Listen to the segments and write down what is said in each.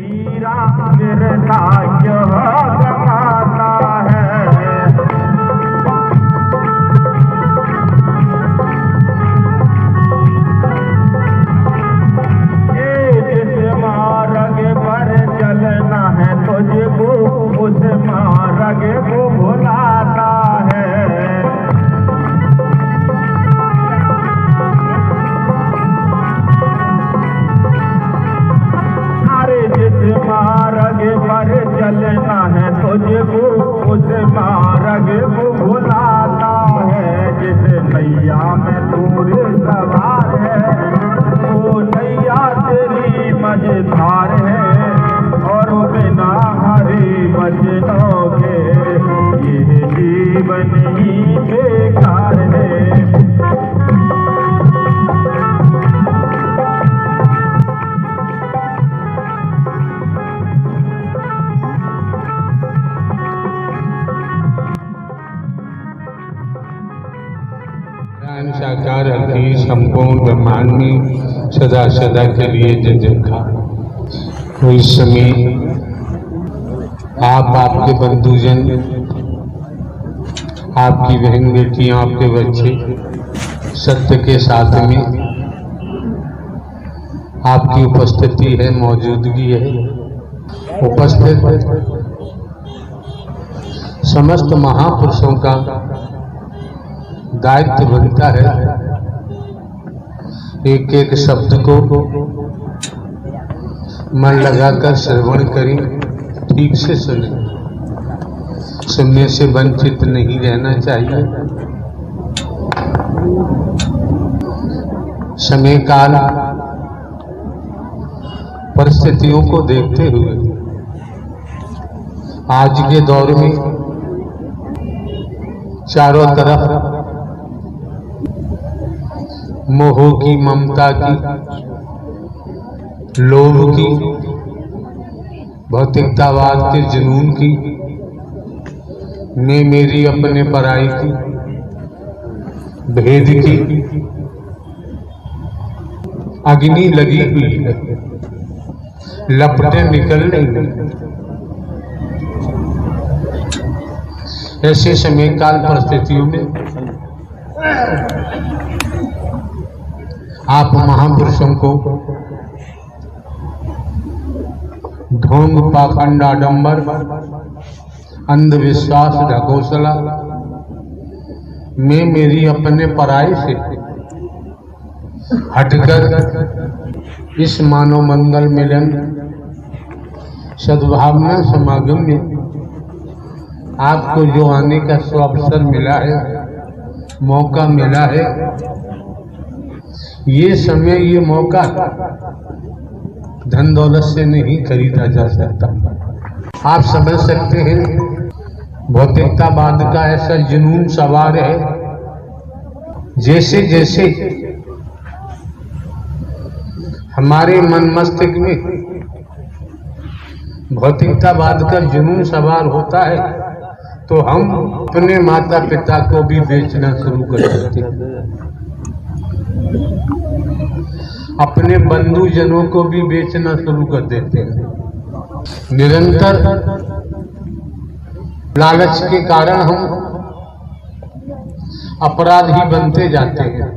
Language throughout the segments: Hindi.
हीरा गिरता क्यों जमाता है। जिस मार्ग पर चलना है तुझको उस मार्ग को भुलाता है। जिस मार्ग पर चलना है तुझको उस मार्ग को भुलाता है। जिस नैया में दूर सवार है वो नैया तेरी मझधार है। और बिना हरि वचनों के ये जीवन ही बेकार है। साकार अखिल संपूर्ण ब्रह्मांड में सदा सदा के लिए जय जयकार। इस समय आप, आपके बंधुजन, आपकी बहन बेटियां, आपके बच्चे सत्य के साथ में आपकी उपस्थिति है, मौजूदगी है। उपस्थित समस्त महापुरुषों का दायित्व बनता है एक एक शब्द को मन लगाकर श्रवण करें, ठीक से सुने। सुनने से वंचित नहीं रहना चाहिए। समय काल परिस्थितियों को देखते हुए आज के दौर में चारों तरफ मोह की, ममता की, लोभ की, भौतिकतावाद के जुनून की, मैं मेरी अपने पराई की, भेद की अग्नि लगी हुई है। लपटें निकल रही। ऐसे समय काल परिस्थितियों में आप महापुरुषों को ढोंग, पाखंड, आडंबर, अंधविश्वास, ढकोसला, मैं मेरी अपने पराई से हटकर इस मानव मंगल मिलन सद्भावना समागम में आपको जो आने का अवसर मिला है, मौका मिला है, ये समय, ये मौका धन दौलत से नहीं खरीदा जा सकता। आप समझ सकते हैं भौतिकतावाद का ऐसा जुनून सवार है, जैसे जैसे हमारे मन मस्तिष्क में भौतिकतावाद का जुनून सवार होता है तो हम अपने माता पिता को भी बेचना शुरू कर देते हैं, अपने बंधुजनों को भी बेचना शुरू कर देते हैं। निरंतर लालच के कारण हम अपराधी बनते जाते हैं।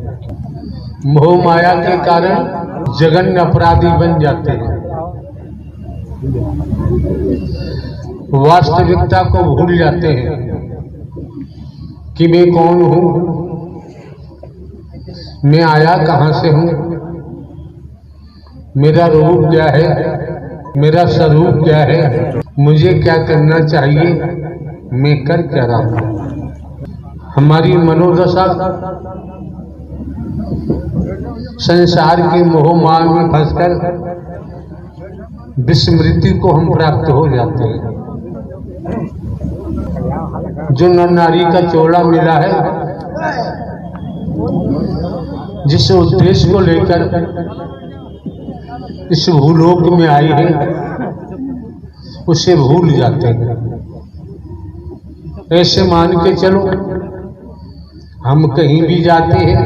मोह माया के कारण जघन्य अपराधी बन जाते हैं। वास्तविकता को भूल जाते हैं कि मैं कौन हूं, मैं आया कहां से हूं, मेरा रूप क्या है, मेरा स्वरूप क्या है, मुझे क्या करना चाहिए, मैं कर क्या रहा हूं। हमारी मनोदशा संसार के मोह माया में फंसकर विस्मृति को हम प्राप्त हो जाते हैं। जो नर नारी का चोला मिला है, जिस उद्देश्य को लेकर इस भूलोक में आई है, उसे भूल जाते हैं। ऐसे मान के चलो, हम कहीं भी जाते हैं,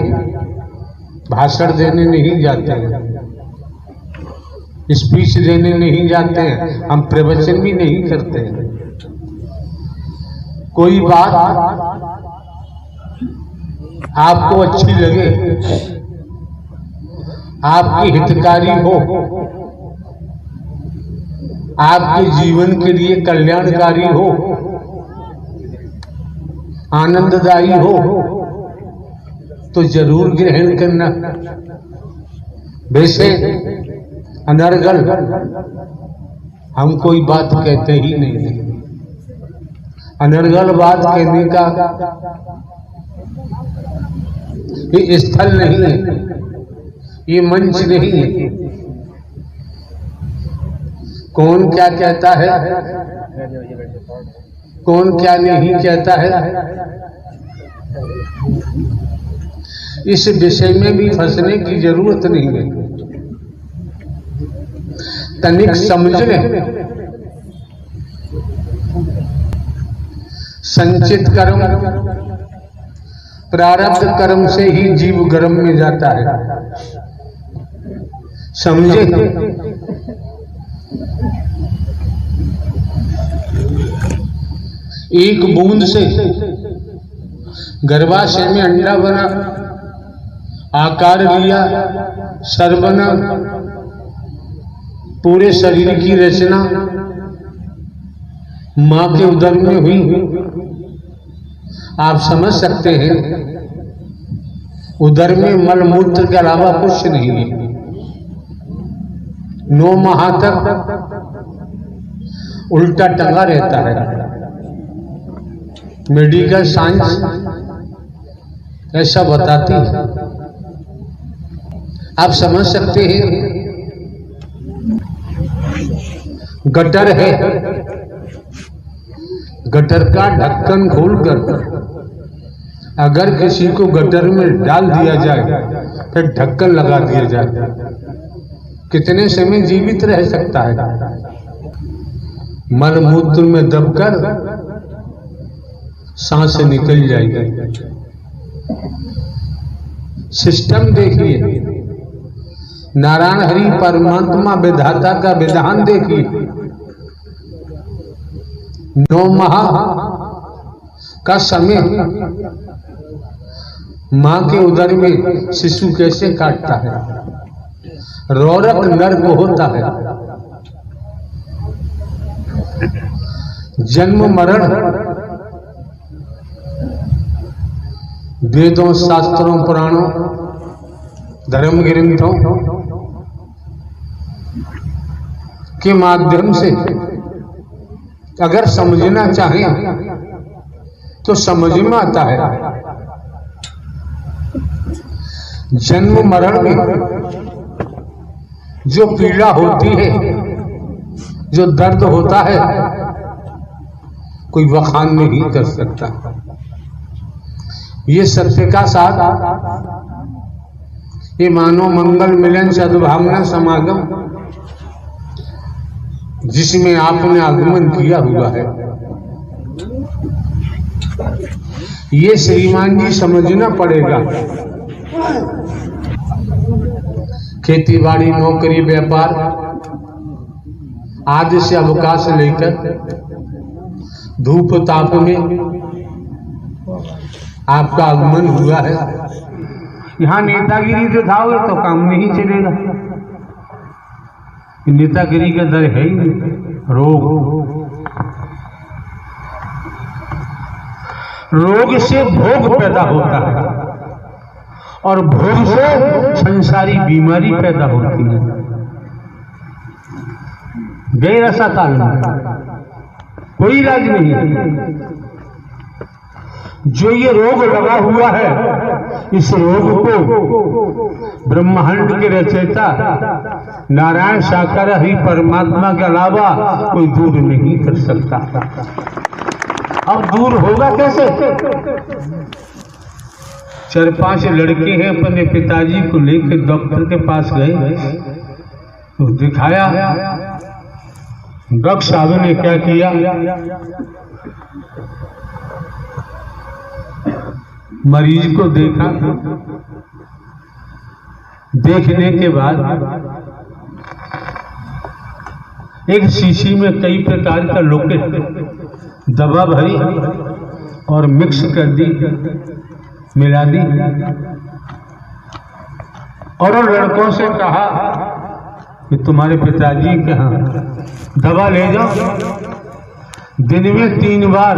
भाषण देने नहीं जाते हैं, स्पीच देने नहीं जाते हैं, हम प्रवचन भी नहीं करते हैं। कोई बात आपको अच्छी लगे, आपकी हितकारी हो, आपके जीवन के लिए कल्याणकारी हो, आनंददायी हो, तो जरूर ग्रहण करना। वैसे अनर्गल हम कोई बात कहते ही नहीं। अनर्गल बात कहने का ये स्थल नहीं है, ये मंच नहीं है। कौन क्या कहता है, कौन क्या नहीं कहता है, इस विषय में भी फंसने की जरूरत नहीं है। तनिक समझ लें, संचित कर्म प्रारब्ध कर्म से ही जीव गर्म में जाता है। समझे? एक बूंद से गर्भाशय में अंडा बना, आकार लिया, सर बना, पूरे शरीर की रचना मां के उदर में हुई। आप समझ सकते हैं, उदर में मल मूत्र के अलावा कुछ नहीं है। 9 माह तक उल्टा टंगा रहता है। मेडिकल साइंस ऐसा बताती है। आप समझ सकते हैं, गटर है, गटर का ढक्कन खोलकर अगर किसी को गटर में डाल दिया जाए, फिर ढक्कन लगा दिया जाए, कितने समय जीवित रह सकता है? मल मूत्र में दबकर सांस निकल जाएगी। सिस्टम देखिए, नारायण हरि परमात्मा विधाता का विधान देखिए। 9 माह का समय मां के उदर में शिशु कैसे काटता है, रोरक नर्क होता है। जन्म मरण वेदों, शास्त्रों, पुराणों, धर्म ग्रंथों के माध्यम से अगर समझना चाहें तो समझ में आता है। जन्म मरण में जो पीड़ा होती है, जो दर्द होता है, कोई बखान नहीं कर सकता। ये सत्य का साथ, ये मानव मंगल मिलन सद्भावना समागम जिसमें आपने आगमन किया हुआ है, ये श्रीमान जी समझना पड़ेगा। खेती बाड़ी, नौकरी, व्यापार आदि से अवकाश लेकर धूप ताप में आपका आगमन हुआ है। यहाँ नेतागिरी दिखाओगे तो काम नहीं चलेगा। नेतागिरी का दर है ही नहीं। रोग से भोग पैदा होता है और भोग से संसारी बीमारी पैदा होती है। गैर ऐसा काल में कोई इलाज नहीं है। जो ये रोग लगा हुआ है, इस रोग को ब्रह्मांड के रचयिता नारायण साकार ही परमात्मा के अलावा कोई दूर नहीं कर सकता। अब दूर होगा कैसे? 4-5 लड़के हैं, अपने पिताजी को लेकर डॉक्टर के पास गए तो दिखाया। डॉक्टर साहब ने क्या किया, मरीज को देखा, देखने के बाद एक शीशी में कई प्रकार का लोकेट दवा भरी और मिक्स कर दी, मिला दी, और लड़कों से कहा कि तुम्हारे पिताजी के यहाँ दवा ले जाओ, दिन में 3 बार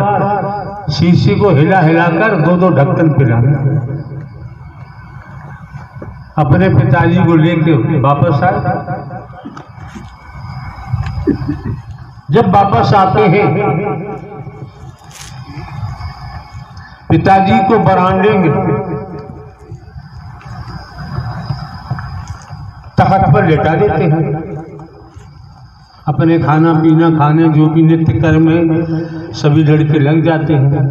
शीशी को हिला हिलाकर 2-2 ढक्कन पिलाना। अपने पिताजी को लेके वापस आए। जब वापस आते हैं, पिताजी को बरामदे में तख्त पर लेटा देते हैं। अपने खाना पीना खाने जो भी नित्य कर्म है सभी लड़के लग जाते हैं।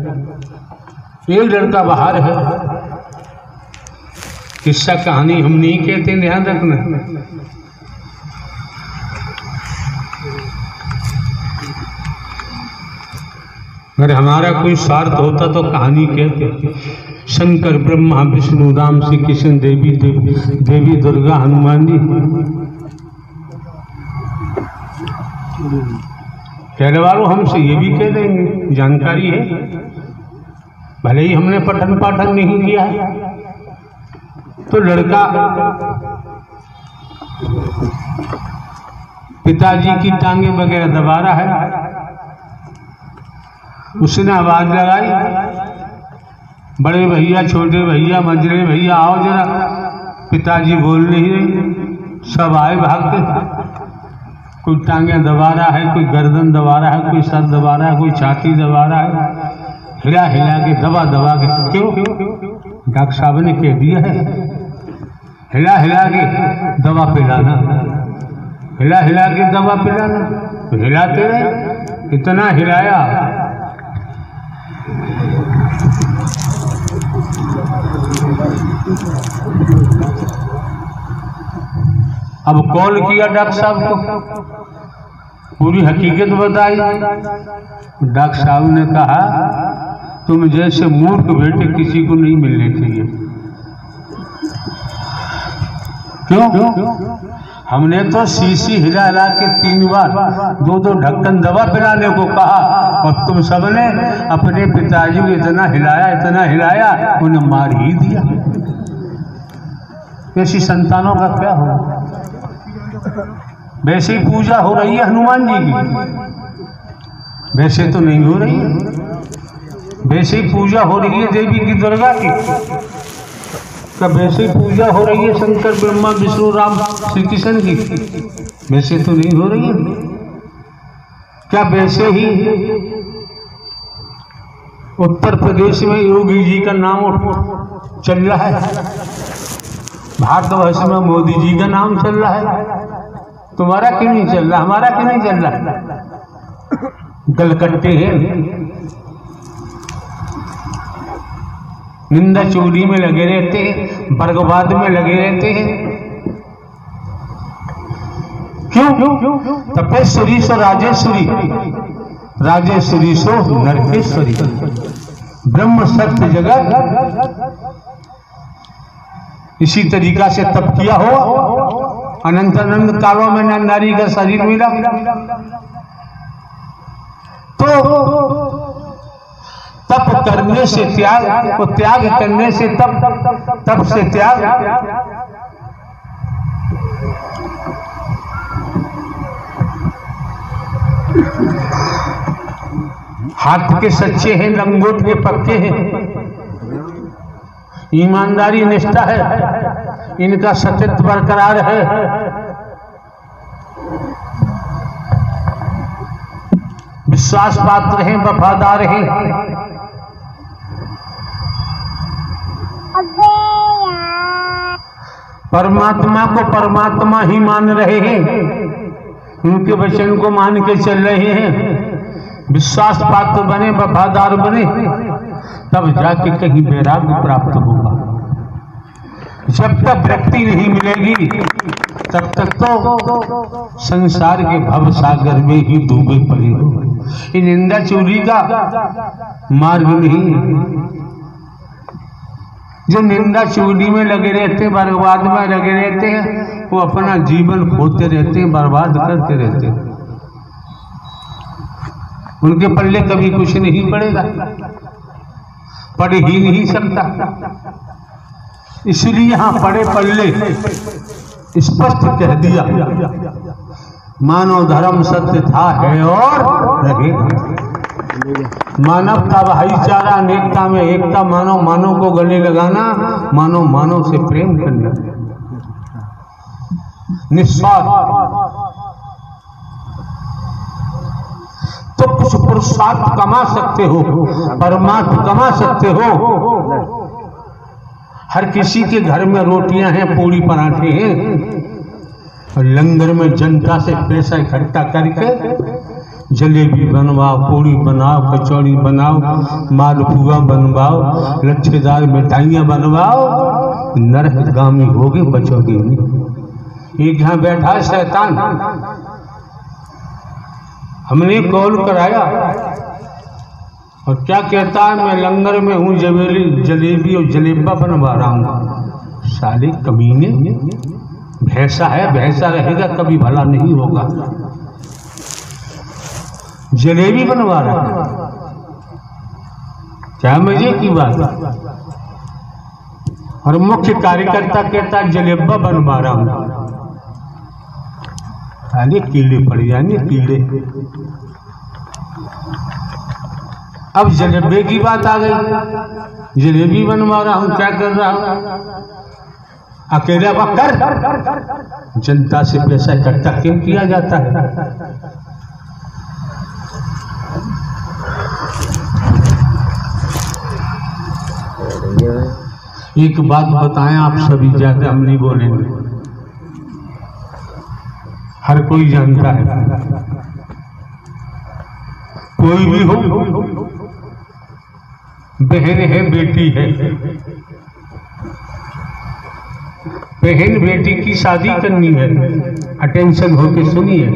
एक लड़का बाहर है। किस्सा कहानी हम नहीं कहते, ध्यान रखना। अगर हमारा कोई स्वार्थ होता तो कहानी कहते। शंकर ब्रह्मा विष्णु राम श्री कृष्ण देवी दुर्गा हनुमान जी। कहने वालों हमसे ये भी कह देंगे, जानकारी है, भले ही हमने पठन पाठन नहीं किया है। तो लड़का पिताजी की टांगे वगैरह दबा रहा है। उसने आवाज लगाई, बड़े भैया, छोटे भैया, मझले भैया, आओ जरा। पिताजी बोल नहीं रहे। सब आए भागते। कोई टांगे दबा रहा है, कोई गर्दन दबा रहा है, कोई सर दबा रहा है, कोई छाती दबा रहा है, हिला हिला के दबा के। क्यों? डॉक्टर साहब ने कह दिया है हिला हिला के दवा पिलाना, हिला हिला के दवा पिलाना। तो हिलाते रहे, इतना हिलाया अब कॉल किया डॉक्टर साहब को, पूरी हकीकत बताई। डॉक्टर साहब ने कहा तुम जैसे मूर्ख बेटे किसी को नहीं मिलने चाहिए। क्यों? हमने तो शीशी हिला हिला के 3 बार 2-2 ढक्कन दवा पिलाने को कहा, और तुम सबने अपने पिताजी को इतना हिलाया, उन्हें मार ही दिया। ऐसी संतानों का क्या होगा? वैसे ही पूजा हो रही है हनुमान जी की, वैसे तो नहीं हो रही है। वैसे ही पूजा हो रही है देवी की, दुर्गा की। तब वैसे ही पूजा हो रही है शंकर ब्रह्मा विष्णु राम श्री कृष्ण की, वैसे तो नहीं हो रही है। क्या वैसे ही उत्तर प्रदेश में योगी जी का नाम चल रहा है, भारतवर्ष में मोदी जी का नाम चल रहा है, तुम्हारा क्यों नहीं चल रहा? हमारा क्यों नहीं चल रहा? गलकट्टे हैं, निंदा चोरी में लगे रहते हैं, वर्गवाद में लगे रहते हैं। क्यों? तपेश्वरी सो राजेश्वरी, राजेश्वरी सो नरकेश्वरी, ब्रह्म सत्य जगत। इसी तरीका से तप किया हो, अनंत कालों में न नारी का शरीर मिला। तो तप करने से त्याग, तो त्याग करने से तप, तप से त्याग। हाथ के सच्चे हैं, लंगोट के पक्के हैं, ईमानदारी निष्ठा है, इनका सत्यत्व बरकरार है। विश्वास पात्र हैं, वफादार हैं। परमात्मा को परमात्मा ही मान रहे हैं, उनके वचन को मान के चल रहे हैं। विश्वास पात्र बने, वफादार बने, तब जाके कहीं वैराग्य प्राप्त होगा। जब तक व्यक्ति नहीं मिलेगी तब तक तो संसार के भव सागर में ही डूबे पड़े हो। ये निंदा चोरी का मार्ग नहीं। जो निंदा चोरी में लगे रहते हैं, बर्बाद में लगे रहते हैं, वो अपना जीवन खोते रहते हैं, बर्बाद करते रहते हैं। उनके पल्ले कभी कुछ नहीं पड़ेगा, पढ़ ही नहीं सकता। इसलिए यहां पड़े पल्ले स्पष्ट कह दिया, मानव धर्म सत्य था, है और रहेगा। मानवता, भाईचारा, अनेकता में एकता, मानव मानव को गले लगाना, मानव मानव से प्रेम करना, निस्वार्थ। तो कुछ पुरुषार्थ कमा सकते हो, परमार्थ कमा सकते हो। हर किसी के घर में रोटियां हैं, पूरी पराठे हैं, और लंगर में जनता से पैसा इकट्ठा करके जलेबी बनवाओ, पूरी बनाओ, कचौड़ी बनाओ, मालपुआ बनवाओ, लच्छेदार मिठाइयां बनवाओ, नरकगामी होगे, बचोगे नहीं। एक यहां बैठा है शैतान, हमने कॉल कराया और क्या कहता है, मैं लंगर में हूं, जलेबी और जलेबा बनवा रहा हूं। साले कमीने, भैंसा है, भैंसा रहेगा, कभी भला नहीं होगा। जलेबी बनवा रहा है, क्या मजे की बात। और मुख्य कार्यकर्ता कहता है जलेबा बनवा रहा हूं। अरे कीड़े पड़ जाएंगे, कीड़े। अब जलेबे की बात आ गई, जलेबी बनवा रहा हूं, क्या कर रहा हूं, अकेला वक्त जनता से पैसा इकट्ठा क्यों किया जाता है। एक बात बताएं आप सभी, ज्यादा हम नहीं बोलेंगे, हर कोई जानता है, कोई भी हो, बहन है, बेटी है, बहन बेटी की शादी करनी है, अटेंशन होके सुनिए।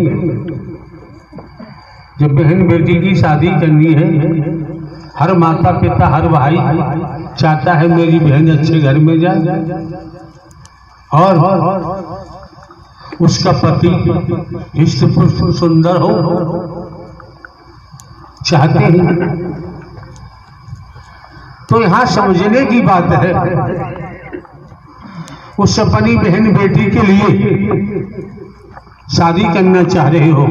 जब बहन बेटी की शादी करनी है, हर माता पिता, हर भाई चाहता है मेरी बहन अच्छे घर में जाए, और उसका पति हिष्ट पुष्ट सुंदर हो, चाहते हैं। तो यहां समझने की बात है, उस अपनी बहन बेटी के लिए शादी करना चाह रहे हो,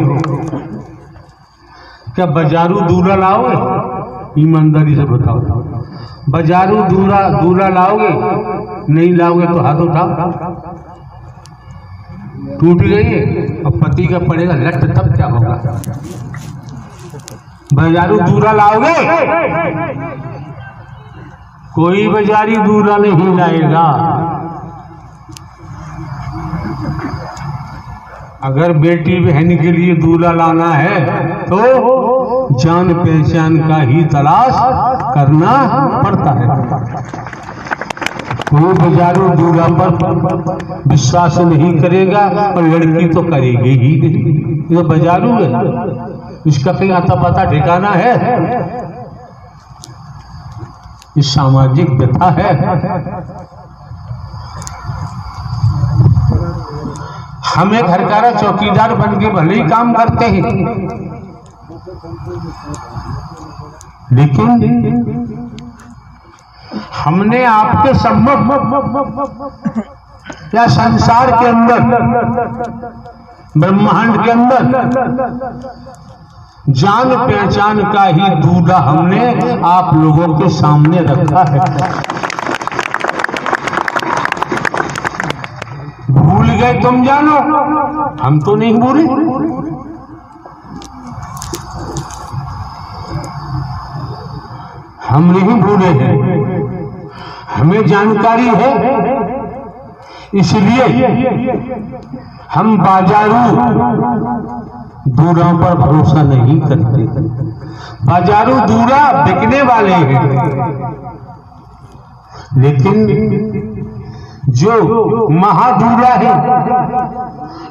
क्या बाजारू दूल्हा लाओगे? ईमानदारी से बताओ, बाजारू दूल्हा लाओगे? नहीं लाओगे तो हाथ उठाओ। टूट गई है, अब पति का पड़ेगा लट, तब क्या होगा? बाजारू दूल्हा लाओगे? कोई बाजारी दूल्हा नहीं लाएगा। अगर बेटी बहन के लिए दूल्हा लाना है तो जान पहचान का ही तलाश करना पड़ता है। वो बाजारू दूल्हा पर विश्वास नहीं करेगा और लड़की तो करेगी ही नहीं। ये बाजारू है, इसका कहीं आता पता ठिकाना है? ये सामाजिक व्यथा है। हम एक हरकारा चौकीदार बन के भले ही काम करते हैं, लेकिन हमने आपके सम्मुख या संसार के अंदर, ब्रह्मांड के अंदर जान पहचान का ही दूल्हा हमने आप लोगों के सामने रखा है। भूल गए तुम जानो, हम तो नहीं भूले। हम नहीं भूले हैं, हमें जानकारी है, इसलिए हम बाजारू दूल्हों पर भरोसा नहीं करते। बाजारू दूल्हा बिकने वाले हैं, लेकिन जो महादूल्हा है,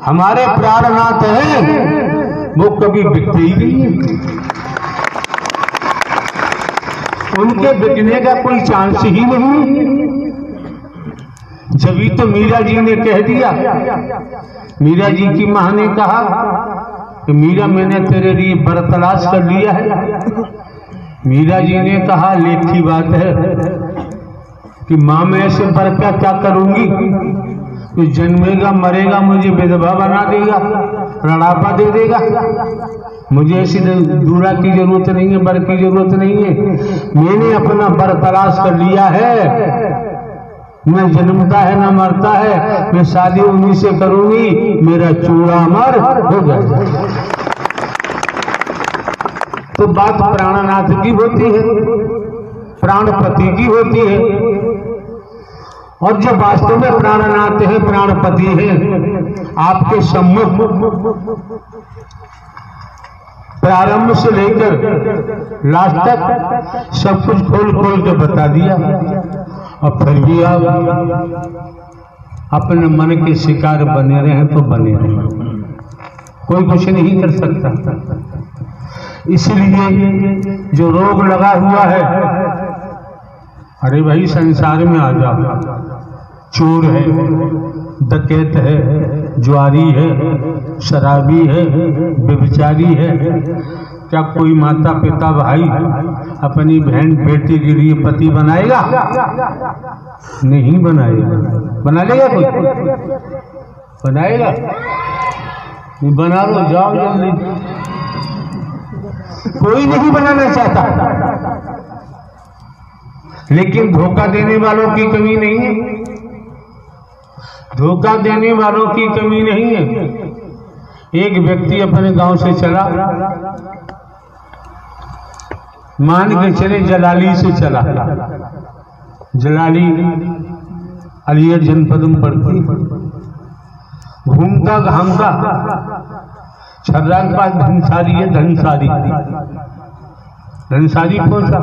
हमारे प्राणनाथ हैं, वो कभी बिकते ही नहीं है। उनके बिकने का कोई चांस ही नहीं। जभी तो मीरा जी ने कह दिया, मीरा जी की मां ने कहा कि मीरा मैंने तेरे लिए बर तलाश कर लिया है। मीरा जी ने कहा लेखी बात है कि माँ मैं ऐसे बर क्या करूंगी, तो जन्मेगा मरेगा मुझे विधवा बना देगा, रड़ापा दे देगा। मुझे ऐसी दूरा की जरूरत नहीं है, बर की जरूरत नहीं है। मैंने अपना बर तलाश कर लिया है, न जन्मता है न मरता है, मैं शादी उन्हीं से करूंगी, मेरा चूड़ा अमर हो गया। तो बात प्राणनाथ की होती है, प्राणपति की होती है। और जो वास्तव में प्राणनाथ है, प्राणपति है, आपके सम्मुख प्रारंभ से लेकर लास्ट तक सब कुछ खोल के बता दिया। और फिर भी आप अपने मन के शिकार बने रहे तो बने रहे, कोई कुछ नहीं कर सकता। इसलिए जो रोग लगा हुआ है, अरे भाई संसार में आ जाओ, चोर है, डकैत है, जुआरी है, शराबी है, व्यभिचारी है, क्या कोई माता पिता भाई अपनी बहन बेटी के लिए पति बनाएगा? नहीं बनाएगा। बना लेगा कोई? बनाएगा? बना लो, जाओ जल्दी। कोई नहीं बनाना चाहता। लेकिन धोखा देने वालों की कमी नहीं है, धोखा देने वालों की कमी नहीं है। एक व्यक्ति अपने गांव से चला, मान के चले जलाली से चला। जलाली अलीगढ़ जनपद में पड़ती। घूमता घामता छर्रा के पास धनसारी है, धनसारी पहुंचा।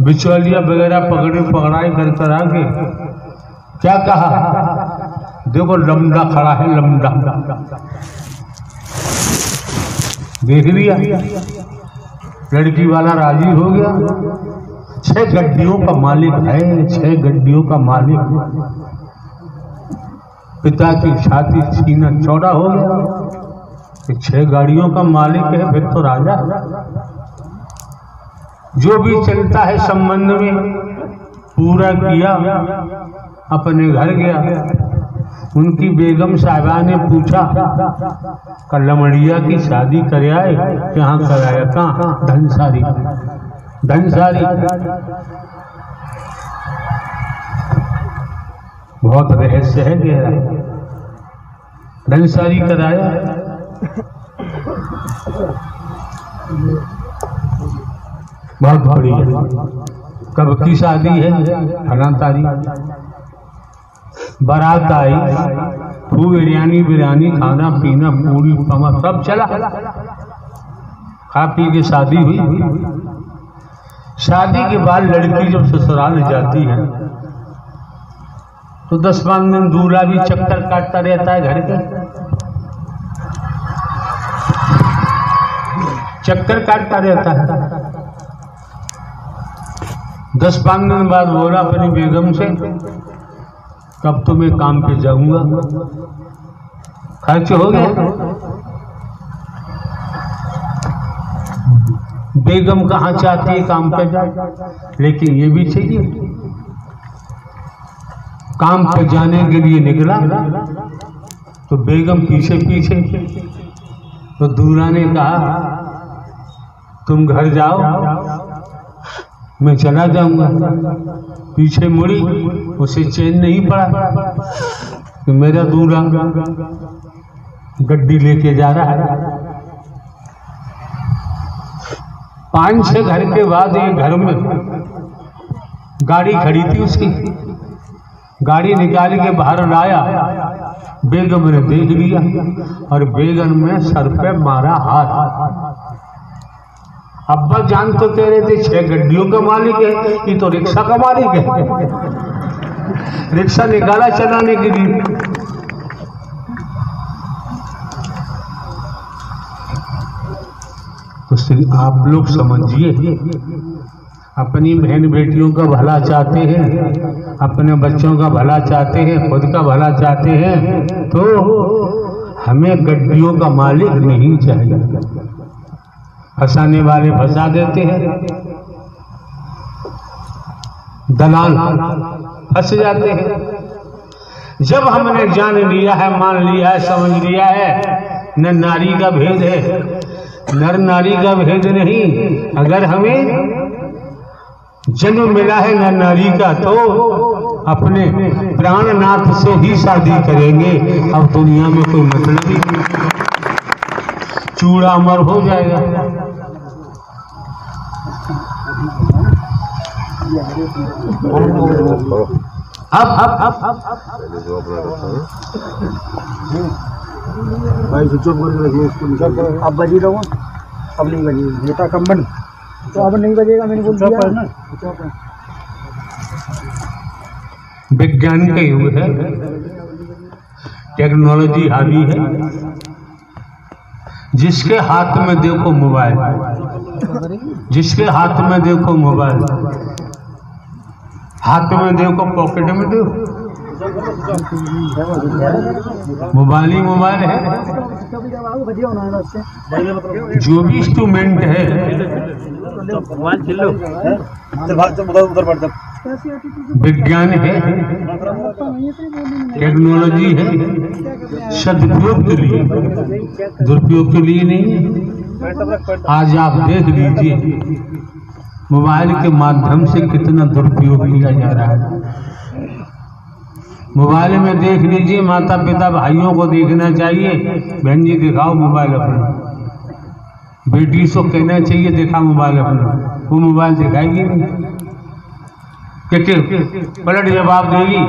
बिचौलिया वगैरह पकड़ाई कर आके क्या कहा, देखो लमड़ा खड़ा है, लमड़ा। देख लिया, लड़की वाला राजी हो गया। 6 गड्डियों का मालिक है, 6 गड्डियों का मालिक। पिता की छाती सीना चौड़ा हो गया, 6 गाड़ियों का मालिक है, फिर तो राजा। जो भी चलता है संबंध में पूरा किया, अपने घर गया। उनकी बेगम साहिबा ने पूछा, लमड़िया की शादी कर आए? कहाँ कराया? कहाँ? धनसारी। धनसारी बहुत रहस्य है गहरा। धनसारी कराया। बहुत बड़ी। कब की शादी है? फलां तारीख। बारात आई, खूब बिरयानी खाना पीना, पूरी पमा सब चला। खा पी के शादी हुई। शादी के बाद लड़की जब ससुराल जाती है तो 10-5 दिन दूल्हा भी चक्कर काटता रहता है घर के, चक्कर काटता रहता है। 10-5 दिन बाद बोला अपनी बेगम से, कब तो मैं काम पे जाऊंगा। खर्च हो गया। बेगम कहाँ चाहती है काम पे जाए, लेकिन ये भी चाहिए। काम पे जाने के लिए निकला तो बेगम पीछे पीछे। तो दूल्हा ने कहा, तुम घर जाओ, मैं चला जाऊंगा। पीछे मुड़ी, उसे चैन नहीं पड़ा कि मेरा दूल्हा गड्डी लेके जा रहा है। 5-6 घर के बाद एक घर में गाड़ी खड़ी थी उसकी। गाड़ी निकाल के बाहर लाया, बेगम ने देख लिया और बेगम में सर पे मारा हाथ। अब्बा जान तो कह रहे थे 6 गड्डियों का मालिक है, ये तो रिक्शा का मालिक है। रिक्शा निकाला चलाने के लिए। तो आप लोग समझिए, अपनी बहन बेटियों का भला चाहते हैं, अपने बच्चों का भला चाहते हैं, खुद का भला चाहते हैं, तो हमें गड्डियों का मालिक नहीं चाहिए। फंसाने वाले फंसा देते हैं, दलाल फंस जाते हैं। जब हमने जान लिया है, मान लिया है, समझ लिया है न नारी का भेद है, नर नारी का भेद नहीं। अगर हमें जन्म मिला है नर नारी का तो अपने प्राणनाथ से ही शादी करेंगे। अब दुनिया में कोई मतलब ही नहीं, चूड़ा अमर हो जाएगा। अब भाई स्विच ऑफ करके रखिए इसको। अब बजी रहो, अब नहीं बजी, बेटा कम बन तो अब नहीं बजेगा, मैंने बोल दिया ना। विज्ञान का युग है, टेक्नोलॉजी हावी है। जिसके हाथ में देखो मोबाइल, जिसके हाथ में देखो मोबाइल, हाथ में देखो, पॉकेट में देखो, मोबाइल ही मोबाइल है। जो भी इंस्ट्रूमेंट है, विज्ञान है, टेक्नोलॉजी है, सदुपयोग के लिए, दुरुपयोग के लिए नहीं। आज आप देख लीजिए मोबाइल के माध्यम से कितना दुरुपयोग किया जा रहा है। मोबाइल में देख लीजिए, माता पिता भाइयों को देखना चाहिए, बहन जी दिखाओ मोबाइल अपना, बेटी को कहना चाहिए दिखा मोबाइल अपना, वो मोबाइल दिखाएगी नहीं, क्योंकि पलट जवाब देगी।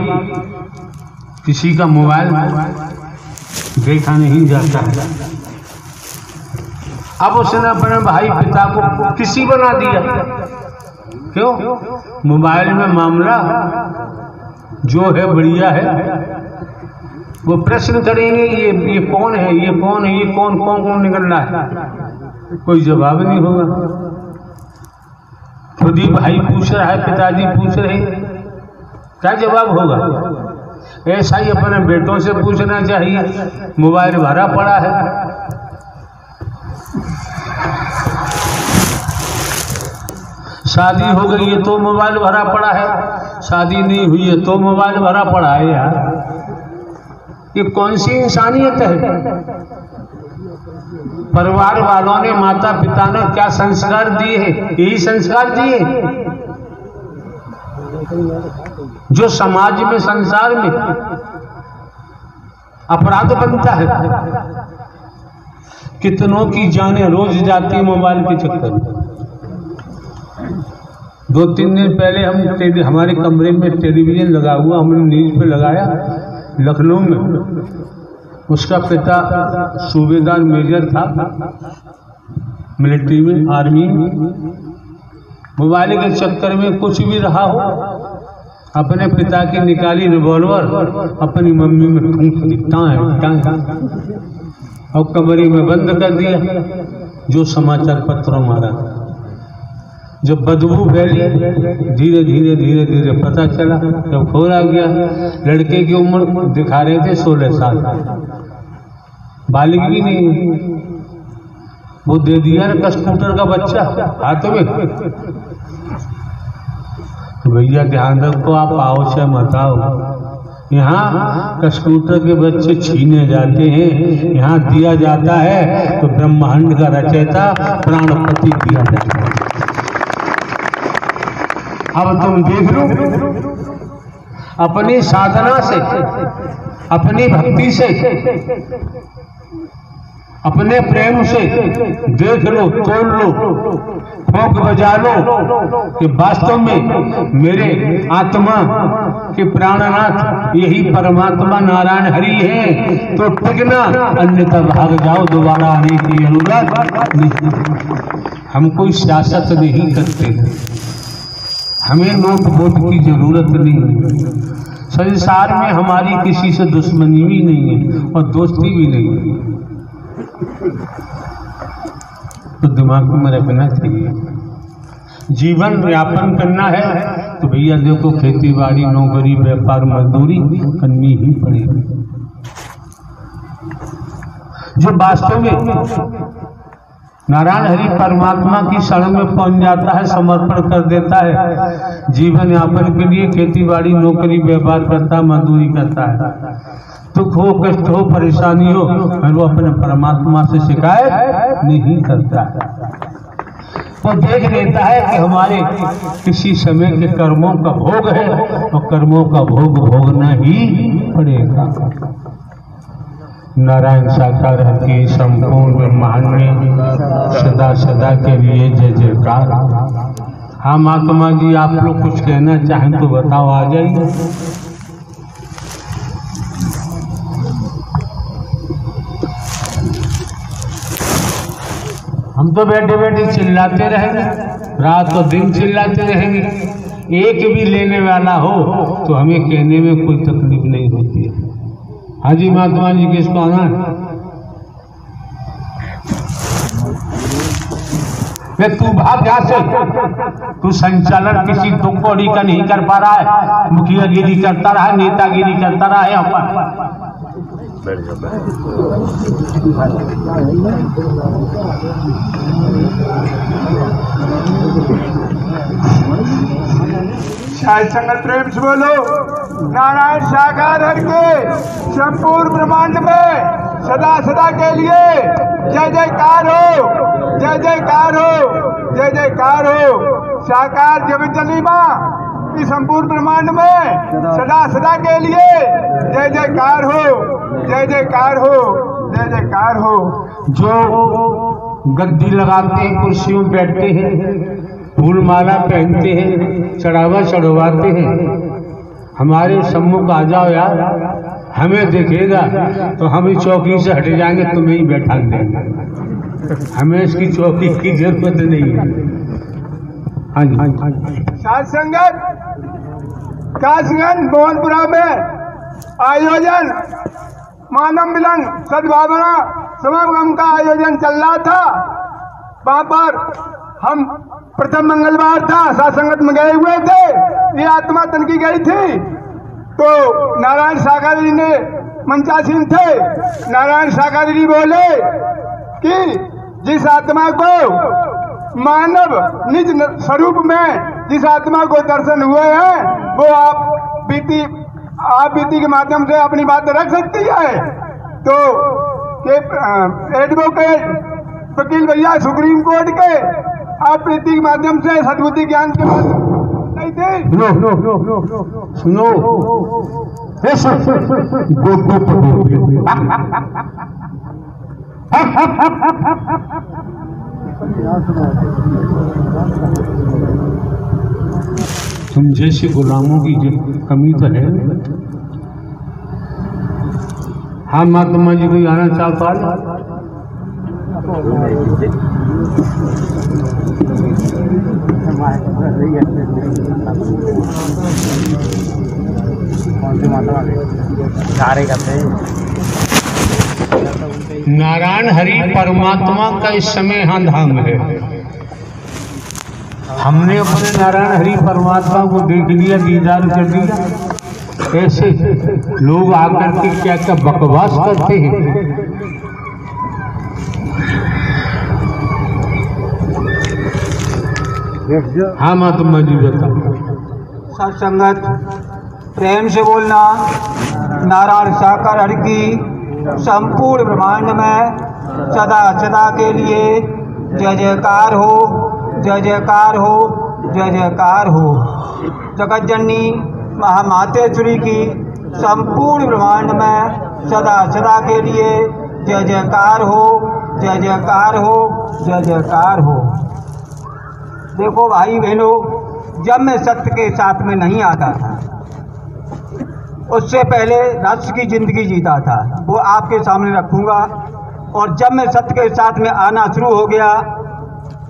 किसी का मोबाइल देखा नहीं जाता है। अब उसने अपने भाई पिता को किसी बना दिया। क्यों? मोबाइल में मामला जो है बढ़िया है। वो प्रश्न करेंगे, ये कौन है, ये कौन है, ये कौन कौन कौन निकल रहा है, कोई जवाब नहीं होगा। खुद ही भाई पूछ रहा है, पिताजी पूछ रहे, क्या जवाब होगा? ऐसा ही अपने बेटों से पूछना चाहिए। मोबाइल भरा पड़ा है, शादी हो गई है तो मोबाइल भरा पड़ा है, शादी नहीं हुई है तो मोबाइल भरा पड़ा है। यार ये कौन सी इंसानियत है? परिवार वालों ने, माता पिता ने क्या संस्कार दिए हैं? यही संस्कार दिए जो समाज में, संसार में अपराध बनता है। कितनों की जानें रोज जाती है मोबाइल के चक्कर में। 2-3 दिन पहले हम हमारे कमरे में टेलीविजन लगा हुआ, हमने न्यूज पे लगाया, लखनऊ में उसका पिता सूबेदार मेजर था मिलिट्री में, आर्मी में। मोबाइल के चक्कर में कुछ भी रहा हो, अपने पिता की निकाली रिवॉल्वर, अपनी मम्मी में ठूंक दी, और कमरे में बंद कर दिया। जो समाचार पत्रों मारा, जब बदबू फैली, धीरे धीरे धीरे धीरे पता चला, जब खोला गया, लड़के की उम्र दिखा रहे थे 16 साल, बालिग भी नहीं। वो दे दिया ना स्कूटर का बच्चा हाथ में। तो भैया ध्यान रखो, आप आओ से मत आओ। यहाँ स्कूटर के बच्चे छीने जाते हैं, यहाँ दिया जाता है तो ब्रह्मांड का रचयिता प्राणपति दिया जाता है। अब तुम देख लो, अपनी साधना से, अपनी भक्ति से, अपने प्रेम से देख लो, तोड़ लो, ठोक बजा लो कि वास्तव में मेरे आत्मा के प्राणनाथ यही परमात्मा नारायण हरि है। तो टिकना, अन्यथा भाग जाओ, दोबारा आने की जरूरत नहीं। हम कोई सियासत नहीं करते, हमें नोट वोट की जरूरत नहीं। संसार में हमारी किसी से दुश्मनी भी नहीं है और दोस्ती भी नहीं है, तो दिमाग में रखना चाहिए। जीवन यापन करना है तो भैया देखो, खेती बाड़ी, नौकरी, व्यापार, मजदूरी करनी ही पड़ेगी। जो वास्तव में नारायण हरि परमात्मा की शरण में पहुंच जाता है, समर्पण कर देता है, जीवन यापन के लिए खेती बाड़ी नौकरी व्यापार करता है, मजदूरी करता है, दुख हो कष्ट हो परेशानी हो, और वो अपने परमात्मा से शिकायत नहीं करता है। वो देख लेता है कि हमारे किसी समय के कर्मों का भोग है और कर्मों का भोग भोगना ही पड़ेगा। नारायण साकार की संपूर्ण ब्रह्मांड में सदा सदा के लिए जय जयकार। हाँ महात्मा जी, आप लोग कुछ कहना चाहें तो बताओ, आ जाइए। हम तो बैठे बैठे चिल्लाते रहेंगे, रात और दिन चिल्लाते रहेंगे। एक भी लेने वाला हो तो हमें कहने में कोई तकलीफ नहीं होती है। हाँ जी महात्मा जी, किसको आना है? तू भाग यहाँ से, तू संचालन किसी दुख कौड़ी का नहीं कर पा रहा है, मुखियागिरी करता रहा, नेतागिरी करता रहा है यहाँ पर। शायद संगत प्रेम से बोलो। नारायण साकार हर के संपूर्ण ब्रह्मांड में सदा सदा के लिए जय जयकार हो, जय जयकार हो, जय जयकार हो। साकार जगत माँ की संपूर्ण ब्रह्मांड में सदा सदा के लिए जय जयकार हो, जय जयकार हो, जय जयकार हो। जो गद्दी लगाते हैं, कुर्सियों में बैठते हैं, फूल माला पहनते हैं, चढ़ावा चढ़वाते हैं, हमारे सम्मुख आ जाओ यार, हमें देखेगा तो हम इस चौकी से हट जाएंगे, तुम्हें ही बैठा देंगे, हमें इसकी चौकी की जरूरत नहीं है। हाँ जी, साध संगत कासगंज मोहनपुरा में आयोजन मानव मिलन सद्भावना समागम का आयोजन चल रहा था। वहाँ पर हम प्रथम मंगलवार था, सत्संगत में गए हुए थे, ये आत्मा तनकी गई थी, तो नारायण सागर जी ने मंचासीन थे। नारायण सागर जी बोले कि जिस आत्मा को मानव निज स्वरूप में जिस आत्मा को दर्शन हुए हैं, वो आप बीती के माध्यम से अपनी बात रख सकती है। तो एडवोकेट वकील भैया सुप्रीम कोर्ट के आप प्रीति के माध्यम से सद्बुद्धि ज्ञान के नहीं थे। सुनो तुम जैसे गुलामों की कमी तो है। हाँ महात्मा जी, कोई आना चाहता है? नारायण हरि परमात्मा का इस समय यहाँ धाम है। हमने अपने नारायण हरि परमात्मा को देख लिया, दीदार कर दिया। ऐसे लोग आकर के क्या क्या बकवास करते हैं। हाँ महात्मा जी बताओ। सत्संगत प्रेम से बोलना। नारायण साकार हरि की संपूर्ण ब्रह्मांड में सदा सदा के लिए जय जयकार हो, जय जयकार हो, जय जयकार हो। जगत जननी महामातेश्वरी की संपूर्ण ब्रह्मांड में सदा सदा के लिए जय जयकार हो, जय जयकार हो, जय जयकार हो। देखो भाई बहनों, जब मैं सत्य के साथ में नहीं आता था, उससे पहले रस की जिंदगी जीता था, वो आपके सामने रखूंगा। और जब मैं सत्य के साथ में आना शुरू हो गया,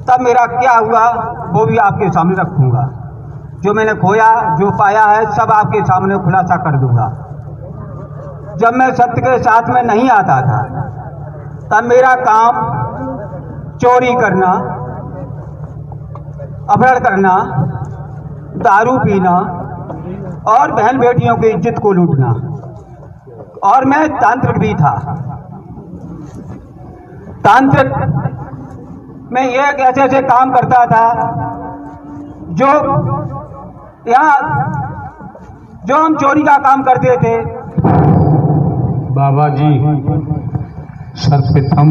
तब मेरा क्या हुआ वो भी आपके सामने रखूंगा। जो मैंने खोया, जो पाया है, सब आपके सामने खुलासा कर दूंगा। जब मैं सत्य के साथ में नहीं आता था, तब मेरा काम चोरी करना, अपहरण करना, दारू पीना और बहन बेटियों की इज्जत को लूटना। और मैं तांत्रिक भी था। तांत्रिक में ये ऐसे ऐसे काम करता था जो यहाँ जो हम चोरी का काम करते थे। बाबा जी सर्वप्रथम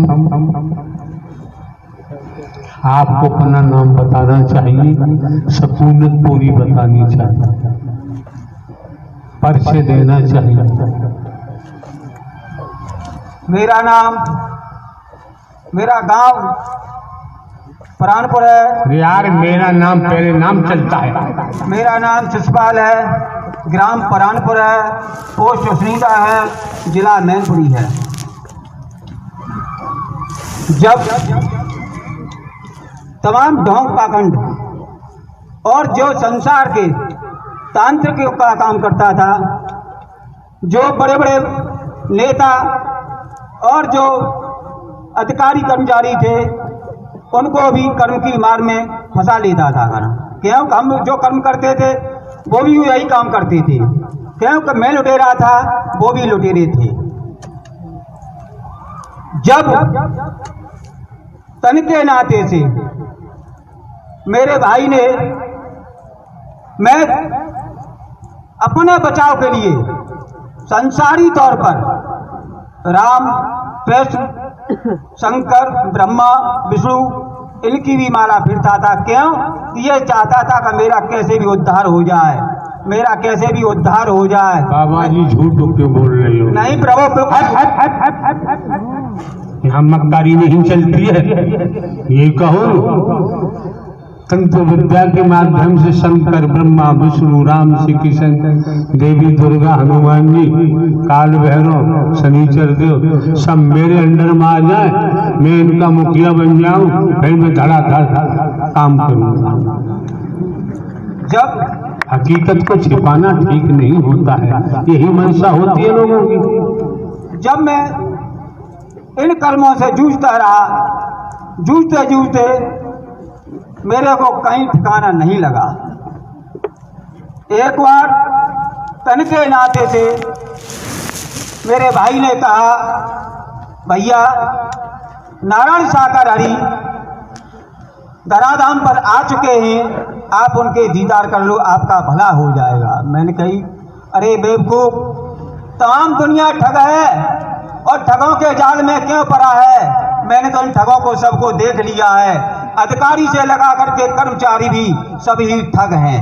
आपको अपना नाम बताना चाहिए, सकूनत पूरी बतानी चाहिए, परिचय देना चाहिए। मेरा नाम, मेरा गांव प्राणपुर है। यार मेरा नाम पहले नाम चलता है। मेरा नाम शिषपाल है, ग्राम प्राणपुर है, पोस्ट सुनीता है, जिला मैनपुरी है। जब तमाम ढोंग पाखंड और जो संसार के तांत्रिकों का काम करता था, जो बड़े बड़े नेता और जो अधिकारी कर्मचारी थे, उनको भी कर्म की मार में फंसा लेता था। क्यों? हम जो कर्म करते थे वो भी यही काम करते थे। क्यों? मैं लुटेरा था, वो भी लुटेरे थे। जब तन के नाते से मेरे भाई ने, मैं अपने बचाव के लिए संसारी तौर पर राम, कृष्ण, शंकर, ब्रह्मा, विष्णु इनकी भी माला फिरता था। क्यों? ये चाहता था कि मेरा कैसे भी उद्धार हो जाए, मेरा कैसे भी उद्धार हो जाए। बाबा जी झूठ क्यों बोल रहे हो? नहीं प्रभु, यहाँ मक्कारी नहीं चलती है। ये कहो तंत्र विद्या के माध्यम से शंकर, ब्रह्मा, विष्णु, राम, श्री कृष्ण, देवी दुर्गा, हनुमान जी, काल भैरव, शनिचर देव सब मेरे अंडर में आ जाए, मैं इनका मुखिया बन जाऊं, फिर मैं धड़ाधड़ काम करूंगा। जब हकीकत को छिपाना ठीक नहीं होता है, यही मंशा होती है लोगों की। जब मैं इन कर्मों से जूझता रहा, जूझते जूझते मेरे को कहीं ठिकाना नहीं लगा। एक बार तन के नाते से मेरे भाई ने कहा, भैया नारायण साकर हरि धराधाम पर आ चुके हैं, आप उनके दीदार कर लो, आपका भला हो जाएगा। मैंने कही, अरे बेवकूफ, तमाम दुनिया ठग है और ठगों के जाल में क्यों पड़ा है? मैंने तो इन ठगों को सबको देख लिया है, अधिकारी से लगा करके कर्मचारी भी सभी ठग हैं।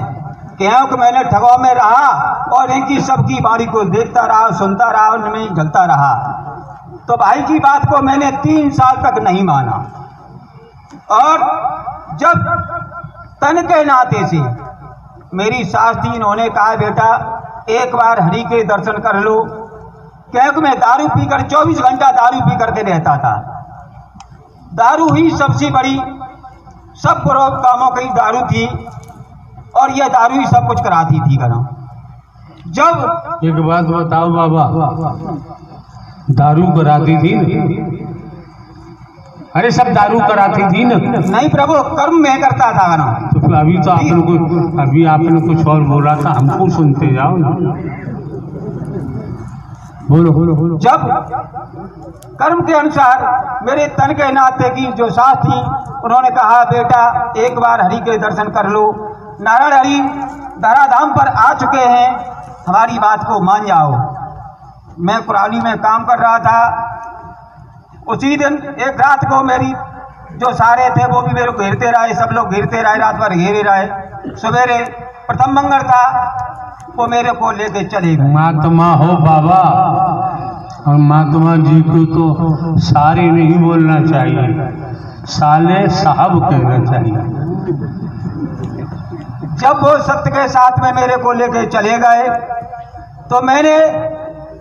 क्योंकि मैंने ठगों में रहा और इनकी सबकी बारी को देखता रहा, सुनता रहा, उनमें जलता रहा। तो भाई की बात को मैंने 3 साल तक नहीं माना। और जब तन के नाते से मेरी सास थी, इन्होंने कहा, बेटा एक बार हरि के दर्शन कर लो। क्योंकि मैं दारू पीकर 24 घंटा दारू पी करके रहता था। दारू ही सबसे बड़ी, सब बुरे कामों की दारू थी और यह दारू ही सब कुछ कराती थी। जब एक बात बताओ बाबा, दारू कराती थी? अरे सब दारू कराती थी ना? नहीं प्रभु, कर्म में करता था ना। तो अभी तो आपने कुछ और बोला था, हमको सुनते जाओ ना। बोलो। जब कर्म के अनुसार मेरे तन के नाते की जो सास थी, उन्होंने कहा, बेटा एक बार हरि के दर्शन कर लो, नारायण हरि धराधाम पर आ चुके हैं, हमारी बात को मान जाओ। मैं कुरानी में काम कर रहा था। उसी दिन एक रात को मेरी जो सारे थे वो भी मेरे को घेरते रहे, सब लोग घेरते रहे, रात भर घेरे रहे। सवेरे प्रथम मंगल था, वो मेरे को लेके चले गए। महात्मा हो बाबा, और महात्मा जी को तो सारे नहीं बोलना चाहिए, साले साहब कहना चाहिए। जब वो सत्य के साथ में मेरे को लेके चले गए तो मैंने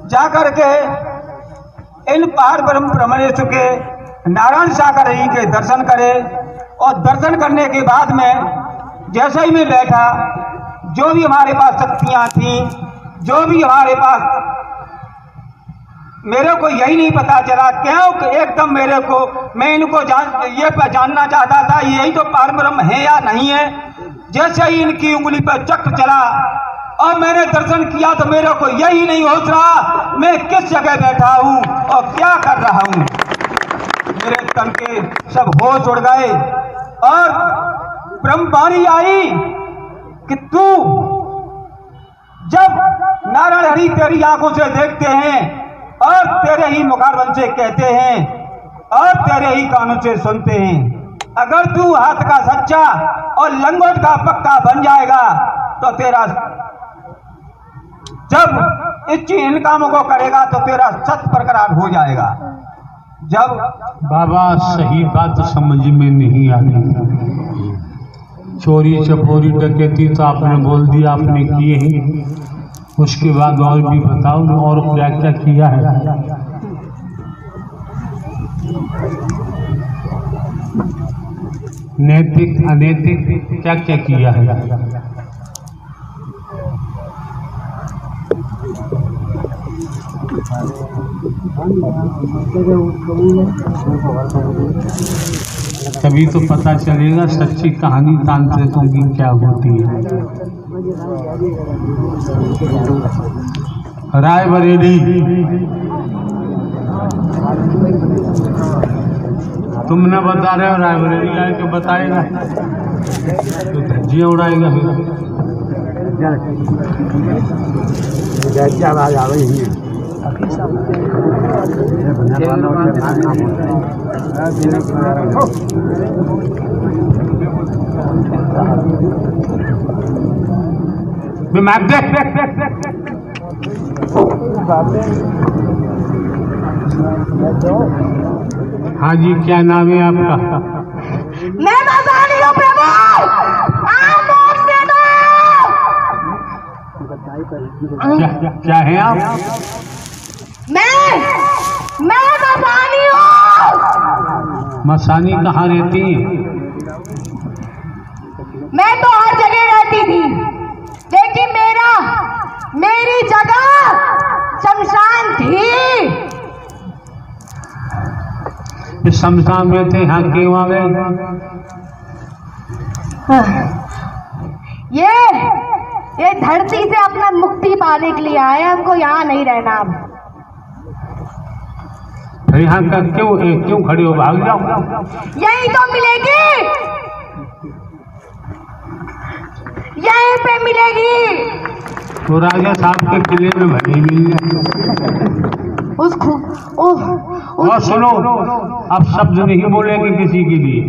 जाकर के इन पार ब्रह्म ब्रह्मणेश्वर के नारायण सागर जी के दर्शन करे। और दर्शन करने के बाद में जैसे ही मैं बैठा, जो भी हमारे पास शक्तियां थी, जो भी हमारे पास, मेरे को यही नहीं पता चला। क्यों? एकदम मेरे को, मैं इनको ये पहचानना चाहता था, यही तो पार ब्रह्म है या नहीं है। जैसे ही इनकी उंगली पर चक्र चला और मैंने दर्शन किया तो मेरे को यही नहीं होश रहा मैं किस जगह बैठा हूं और क्या कर रहा हूं। मेरे तन के सब होश उड़ गए और ब्रह्मवाणी आई कि तू जब नारायण हरि तेरी आंखों से देखते हैं और तेरे ही मुखारबंद से कहते हैं और तेरे ही कानों से सुनते हैं, अगर तू हाथ का सच्चा और लंगोट का पक्का बन जाएगा तो तेरा जब इन कामों को करेगा तो तेरा सत प्रकरार हो जाएगा। जब बाबा सही बात समझ में नहीं आती। चोरी चपोरी डकैती तो आपने बोल दिया, आपने किए ही, उसके बाद और भी बताओ ना, और क्या क्या किया है? नैतिक अनैतिक क्या क्या किया है? तभी तो पता चलेगा सच्ची कहानी तांत्रिकों की क्या होती है। रायबरेली तुम न बता रहे हो, रायबरेली आके बताएगा तो धज्जियाँ उड़ाएगा। हाँ जी, क्या नाम है आपका? मैं मसानी हूँ प्रभु, आप मोक्ष दे दो। क्या है आप? मैं मसानी हूँ। मसानी कहाँ रहती है? मैं तो हर जगह रहती थी, लेकिन मेरी जगह शमशान थी। इस शमशान में थे, यहाँ क्यों आ गए? ये धरती से अपना मुक्ति पाने के लिए आए, हमको यहाँ नहीं रहना। यहाँ का क्यों खड़ी हो? भाग जाओ। यही तो मिलेगी, यहीं पे मिलेगी। तो राजा साहब के किले में भरी मिल जाए। और सुनो, अब शब्द नहीं बोलेंगे किसी के लिए।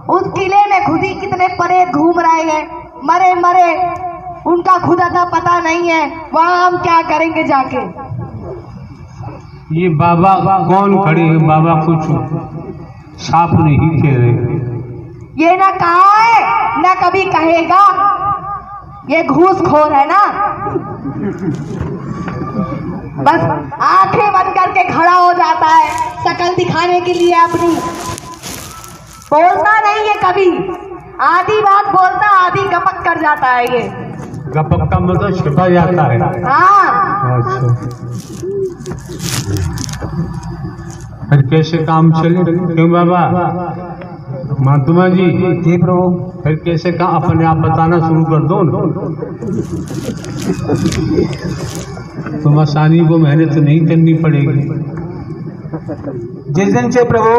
उस किले में खुद ही कितने प्रेत घूम रहे हैं, मरे उनका खुदा का पता नहीं है, वहाँ हम क्या करेंगे जाके? ये बाबा कौन खड़े हैं? बाबा कुछ साफ नहीं कह रहे। ये ना कहा है ना कभी कहेगा, ये घूसखोर है ना। बस आंखें बंद करके खड़ा हो जाता है शक्ल दिखाने के लिए अपनी, बोलता नहीं है कभी। आधी बात बोलता, आधी गपक कर जाता है। ये गपक का मतलब छिपा जाता है। हाँ। अच्छा, फिर कैसे काम चले? क्यों बाबा? महात्मा जी प्रभु, फिर कैसे काम? अपने आप बताना शुरू कर दो ना। तो मसानी को मेहनत नहीं करनी पड़ेगी। जिस दिन से प्रभु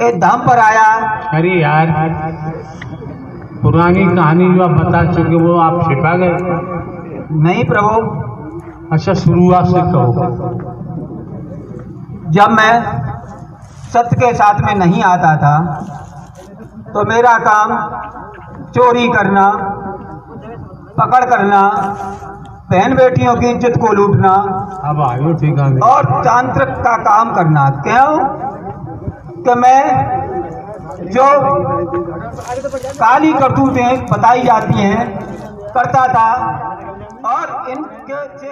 एक धाम पर आया। अरे यार, पुरानी कहानी जो आप बता चुके वो आप छिपा गए। नहीं प्रभु। अच्छा, शुरुआत से कहो। जब मैं सत्य के साथ में नहीं आता था तो मेरा काम चोरी करना, पकड़ करना, बहन बेटियों की इज्जत को लूटना, अब आयो ठीक है, और तांत्रिक का काम करना। क्यों कि मैं जो काली करतूतें बताई जाती हैं करता था और इनके से